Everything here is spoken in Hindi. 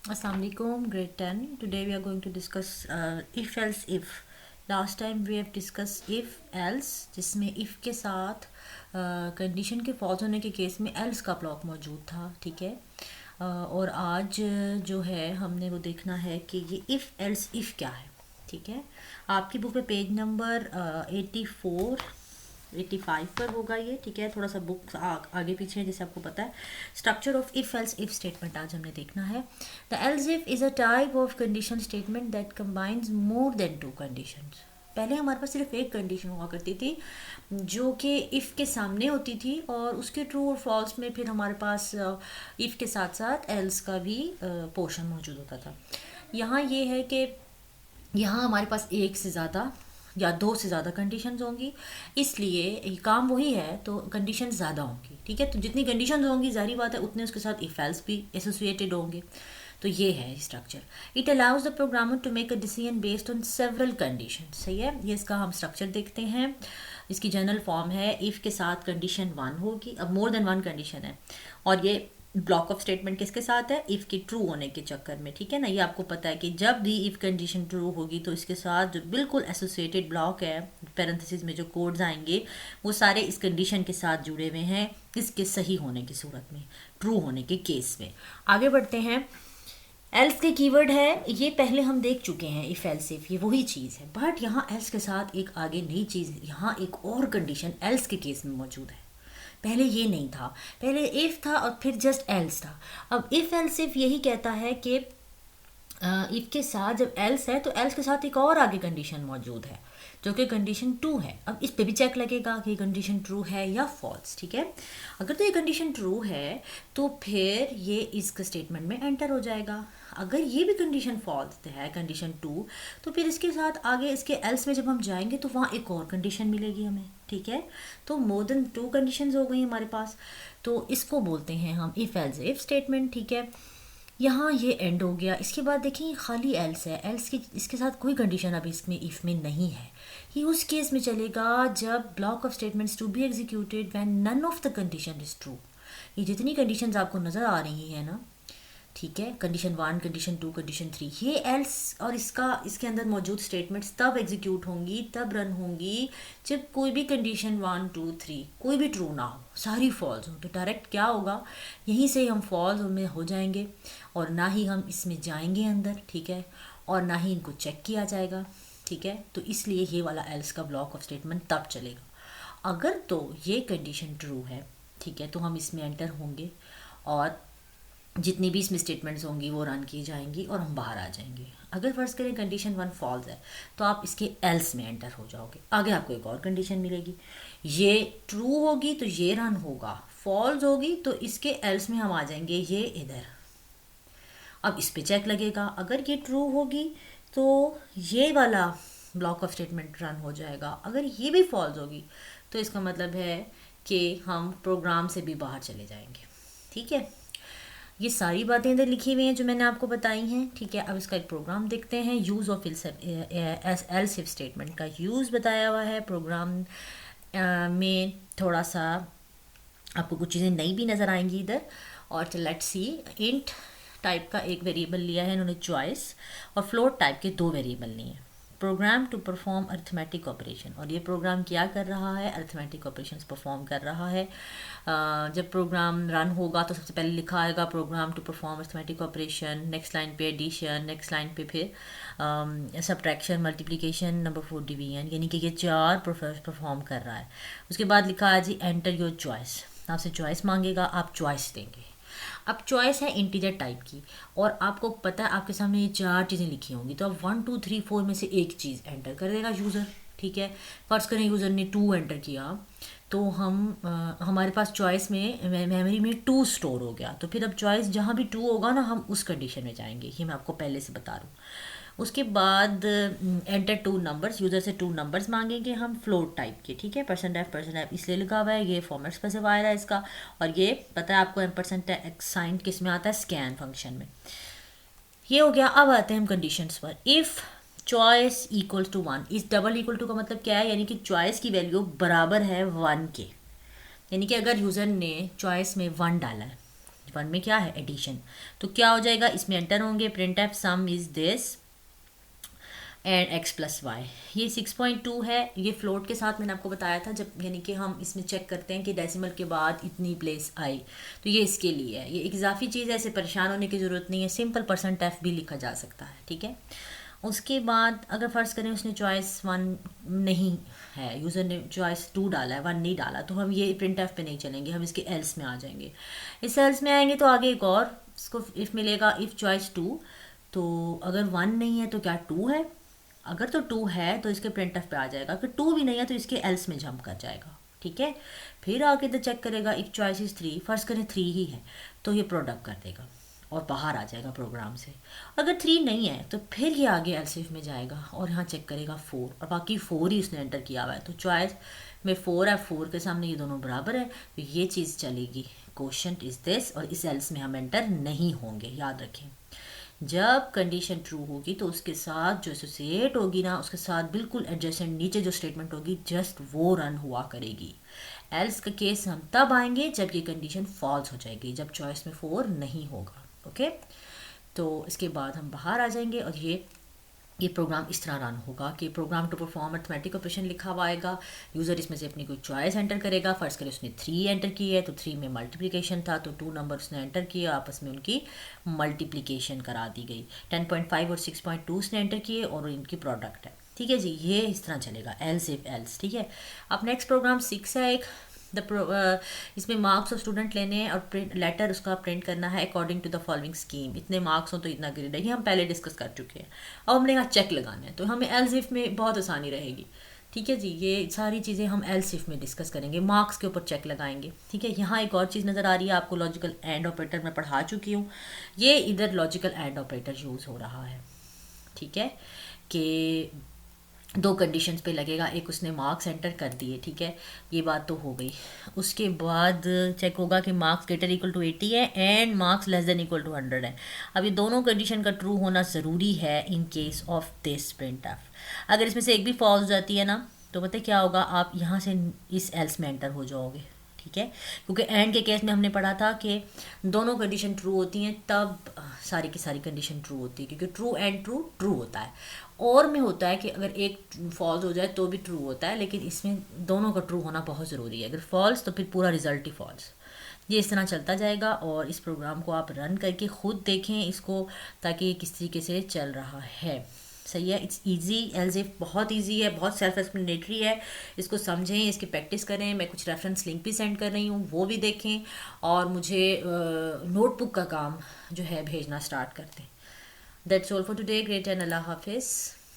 Assalamu alaikum, grade 10. Today we are going to discuss if else if. Last time we have discussed if else, जिसमें if के साथ कंडीशन के फॉल्स होने के केस में else का ब्लॉक मौजूद था, ठीक है। और आज जो है हमने वो देखना है कि ये if else if क्या है, ठीक है। आपकी बुक पे पेज नंबर 85 पर होगा ये, ठीक है। थोड़ा सा बुक आगे पीछे है जैसे आपको पता है। Structure of if else if statement आज हमने देखना है। The L's if is a type of condition statement that combines more than to conditions. पहले हमारे पास सिर्फ एक कंडीशन हुआ करती थी जो कि इफ़ के सामने होती थी, और उसके ट्रू और फॉल्स में फिर हमारे पास इफ़ के साथ साथ एल्स का भी पोर्शन मौजूद होता था। यहाँ ये है कि यहाँ हमारे पास एक से ज़्यादा या दो से ज़्यादा कंडीशंस होंगी, इसलिए ये काम वही है तो कंडीशन ज़्यादा होंगी, ठीक है। तो जितनी कंडीशंस होंगी जारी बात है उतने उसके साथ इफ एल्स भी एसोसिएटेड होंगे। तो ये है structure. It allows the programmer to make a decision based on several condition. सही है, ये इसका हम स्ट्रक्चर देखते हैं। इसकी जनरल फॉर्म है इफ़ के साथ कंडीशन 1 होगी, अब मोर देन 1 कंडीशन है, और ये ब्लॉक ऑफ स्टेटमेंट किसके साथ है, इफ़ की ट्रू होने के चक्कर में, ठीक है ना। ये आपको पता है कि जब भी इफ़ कंडीशन ट्रू होगी तो इसके साथ जो बिल्कुल एसोसिएटेड ब्लॉक है, पैरेंथेसिस में जो कोड्स आएंगे वो सारे इस कंडीशन के साथ जुड़े हुए हैं, इसके सही होने की सूरत में, ट्रू होने के केस में। आगे बढ़ते हैं। एल्स के कीवर्ड है, ये पहले हम देख चुके हैं इफ एल्स इफ, ये वही चीज़ है, बट यहाँ एल्स के साथ एक आगे नई चीज़, यहाँ एक और कंडीशन एल्स के केस में मौजूद है। पहले ये नहीं था, पहले इफ था और फिर जस्ट एल्स था। अब इफ एल्स इफ यही कहता है कि इफ के साथ जब एल्स है तो एल्स के साथ एक और आगे कंडीशन मौजूद है जो कि कंडीशन 2 है। अब इस पे भी चेक लगेगा कि कंडीशन ट्रू है या फॉल्स, ठीक है। अगर तो ये कंडीशन ट्रू है तो फिर ये इस स्टेटमेंट में एंटर हो जाएगा। अगर ये भी कंडीशन फॉल्स है, कंडीशन 2, तो फिर इसके साथ आगे इसके एल्स में जब हम जाएंगे तो वहाँ एक और कंडीशन मिलेगी हमें, ठीक है। तो मोर देन 2 कंडीशंस हो गई हमारे पास, तो इसको बोलते हैं हम इफ एल्स इफ स्टेटमेंट, ठीक है। यहाँ ये एंड हो गया। इसके बाद देखिए ये खाली एल्स है, एल्स की इसके साथ कोई कंडीशन अभी इसमें इफ़ में नहीं है। ये उस केस में चलेगा जब block of statements to be executed when none of the condition is true. ये जितनी कंडीशंस आपको नज़र आ रही हैं ना, ठीक है, कंडीशन 1, कंडीशन 2, कंडीशन 3, ये एल्स और इसके अंदर मौजूद स्टेटमेंट्स तब एग्जीक्यूट होंगी, तब रन होंगी जब कोई भी कंडीशन 1, 2, 3 कोई भी ट्रू ना हो, सारी फॉल्स हो। तो डायरेक्ट क्या होगा, यहीं से हम फॉल्स में हो जाएंगे और ना ही हम इसमें जाएंगे अंदर, ठीक है, और ना ही इनको चेक किया जाएगा, ठीक है। तो इसलिए ये वाला एल्स का ब्लॉक ऑफ स्टेटमेंट तब चलेगा अगर तो ये कंडीशन ट्रू है, ठीक है, तो हम इसमें एंटर होंगे और जितनी भी इसमें स्टेटमेंट्स होंगी वो रन की जाएंगी और हम बाहर आ जाएंगे। अगर फर्ज करें कंडीशन 1 फॉल्स है तो आप इसके एल्स में एंटर हो जाओगे, आगे आपको एक और कंडीशन मिलेगी, ये ट्रू होगी तो ये रन होगा, फॉल्स होगी तो इसके एल्स में हम आ जाएंगे, ये इधर। अब इस पे चेक लगेगा, अगर ये ट्रू होगी तो ये वाला ब्लॉक ऑफ स्टेटमेंट रन हो जाएगा, अगर ये भी फॉल्स होगी तो इसका मतलब है कि हम प्रोग्राम से भी बाहर चले जाएंगे, ठीक है। ये सारी बातें इधर लिखी हुई हैं जो मैंने आपको बताई हैं, ठीक है। अब इसका एक प्रोग्राम देखते हैं। Use of else if statement का यूज़ बताया हुआ है प्रोग्राम में। थोड़ा सा आपको कुछ चीज़ें नई भी नज़र आएंगी इधर। और तो लेट्स सी, इंट टाइप का एक वेरिएबल लिया है इन्होंने चॉइस, और फ्लोट टाइप के 2 वेरिएबल लिए हैं। Program to perform arithmetic operation, और ये प्रोग्राम क्या कर रहा है, अर्थमेटिक ऑपरेशंस परफॉर्म कर रहा है। जब प्रोग्राम रन होगा तो सबसे पहले लिखा आएगा program to perform arithmetic operation, next line पे एडिशन, नेक्स्ट लाइन पे फिर सब्ट्रैक्शन, मल्टीप्लिकेशन, नंबर 4 डिवीजन, यानी कि ये 4 परफॉर्म कर रहा है। उसके बाद लिखा है जी एंटर योर चॉइस, आपसे चॉइस मांगेगा, आप चॉइस देंगे। अब चॉइस है इंटीजर टाइप की, और आपको पता है आपके सामने ये 4 चीज़ें लिखी होंगी, तो अब 1, 2, 3, 4 में से एक चीज़ एंटर कर देगा यूज़र, ठीक है। फर्स्ट करें यूज़र ने 2 एंटर किया तो हमारे पास चॉइस में मेमोरी में 2 स्टोर हो गया, तो फिर अब चॉइस जहाँ भी 2 होगा ना हम उस कंडीशन में जाएंगे, ये मैं आपको पहले से बता रहा हूँ। उसके बाद एंटर 2 नंबर्स, यूज़र से 2 नंबर्स मांगेंगे हम फ्लोट टाइप के, ठीक है। %f इसलिए लिखा हुआ है, ये फॉर्मेट स्पेसिफायर है इसका, और ये पता है आपको %x साइन किस में आता है, स्कैन फंक्शन में। ये हो गया। अब आते हैं हम कंडीशंस पर। इफ़ चॉइस इक्वल्स टू 1, इस डबल इक्वल टू का मतलब क्या है, यानी कि चॉइस की वैल्यू बराबर है 1 के, यानी कि अगर यूज़र ने चॉइस में 1 डाला है, वन में क्या है एडिशन, तो क्या हो जाएगा इसमें एंटर होंगे printf sum is this and x plus y. ये 6.2 है, ये फ्लोट के साथ मैंने आपको बताया था जब, यानी कि हम इसमें चेक करते हैं कि डेसिमल के बाद इतनी प्लेस आई, तो ये इसके लिए है, ये एक इजाफी चीज़ है, ऐसे परेशान होने की ज़रूरत नहीं है, सिंपल परसेंट एफ भी लिखा जा सकता है, ठीक है। उसके बाद अगर फ़र्ज़ करें उसने चॉइस 1 नहीं है, यूज़र ने चॉइस 2 डाला है, 1 नहीं डाला, तो हम ये प्रिंट एफ पे नहीं चलेंगे, हम इसके एल्स में आ जाएंगे। इस एल्स में आएंगे तो आगे एक और इसको इफ़ मिलेगा, इफ़ चॉइस 2, तो अगर 1 नहीं है तो क्या 2 है, अगर तो 2 है तो इसके प्रिंट एफ पे आ जाएगा, अगर 2 भी नहीं है तो इसके एल्स में जंप कर जाएगा, ठीक है। फिर आगे तो चेक करेगा इफ चॉइस इज 3, फर्स्ट करें 3 ही है तो ये प्रोडक्ट कर देगा और बाहर आ जाएगा प्रोग्राम से। अगर 3 नहीं है तो फिर ये आगे एल्सिफ में जाएगा और यहाँ चेक करेगा 4, और बाकी 4 ही उसने एंटर किया हुआ है, तो चॉइस में 4 है, 4 के सामने ये दोनों बराबर है, तो ये चीज़ चलेगी, क्वोशंट इज दिस, और इस एल्स में हम एंटर नहीं होंगे, याद रखें। जब कंडीशन ट्रू होगी तो उसके साथ जो एसोसिएट होगी ना, उसके साथ बिल्कुल एडजेसेंट नीचे जो स्टेटमेंट होगी जस्ट वो रन हुआ करेगी। एल्स का केस हम तब आएंगे जब ये कंडीशन फॉल्स हो जाएगी, जब चॉइस में 4 नहीं होगा, ओके। तो इसके बाद हम बाहर आ जाएंगे और ये प्रोग्राम इस तरह रन होगा कि program to perform arithmetic operation लिखा हुआ आएगा, यूज़र इसमें से अपनी कोई चॉइस एंटर करेगा, फर्स्ट करें उसने 3 एंटर की है तो 3 में मल्टीप्लिकेशन था तो 2 नंबर उसने एंटर किए, आपस में उनकी मल्टीप्लिकेशन करा दी गई, 10.5 और 6.2 उसने एंटर किए और इनकी प्रोडक्ट है, ठीक है जी। ये इस तरह चलेगा एल्स इफ एल्स, ठीक है। अब नेक्स्ट प्रोग्राम 6 है एक, इसमें मार्क्स ऑफ स्टूडेंट लेने हैं और प्रिंट लेटर उसका प्रिंट करना है according to the following scheme, इतने मार्क्स हो तो इतना ग्रेड है, ये हम पहले डिस्कस कर चुके हैं। अब हमने यहाँ चेक लगाना है तो हमें एल्स इफ में बहुत आसानी रहेगी, ठीक है जी। ये सारी चीज़ें हम एल्स इफ में डिस्कस करेंगे, मार्क्स के ऊपर चेक लगाएंगे, ठीक है। यहाँ एक और चीज़ नज़र आ रही है आपको, लॉजिकल एंड ऑपरेटर मैं पढ़ा चुकी हूँ, ये इधर लॉजिकल एंड ऑपरेटर यूज़ हो रहा है, ठीक है, कि 2 कंडीशंस पे लगेगा, एक उसने मार्क्स एंटर कर दिए, ठीक है, ये बात तो हो गई। उसके बाद चेक होगा कि मार्क्स ग्रेटर इक्वल टू 80 है and marks less than equal to 100 है। अब ये दोनों कंडीशन का ट्रू होना ज़रूरी है in case of this print F. अगर इसमें से एक भी फॉल्स हो जाती है ना, तो पता है क्या होगा, आप यहाँ से इस एल्स में एंटर हो जाओगे, ठीक है, क्योंकि एंड के केस में हमने पढ़ा था कि दोनों कंडीशन ट्रू होती हैं तब सारी की सारी कंडीशन ट्रू होती है, क्योंकि ट्रू एंड ट्रू ट्रू होता है, और में होता है कि अगर एक फॉल्स हो जाए तो भी ट्रू होता है, लेकिन इसमें दोनों का ट्रू होना बहुत ज़रूरी है, अगर फॉल्स तो फिर पूरा रिजल्ट ही फॉल्स। ये इस तरह चलता जाएगा और इस प्रोग्राम को आप रन करके ख़ुद देखें इसको, ताकि ये किस तरीके से चल रहा है, सही है। इट्स इजी, एल्जिफ बहुत इजी है, बहुत सेल्फ एक्सप्लेनेटरी है, इसको समझें, इसकी प्रैक्टिस करें। मैं कुछ रेफरेंस लिंक भी सेंड कर रही हूँ, वो भी देखें और मुझे नोटबुक का काम जो है भेजना स्टार्ट कर दें। That's all for today, great and अल्लाह हाफिज़।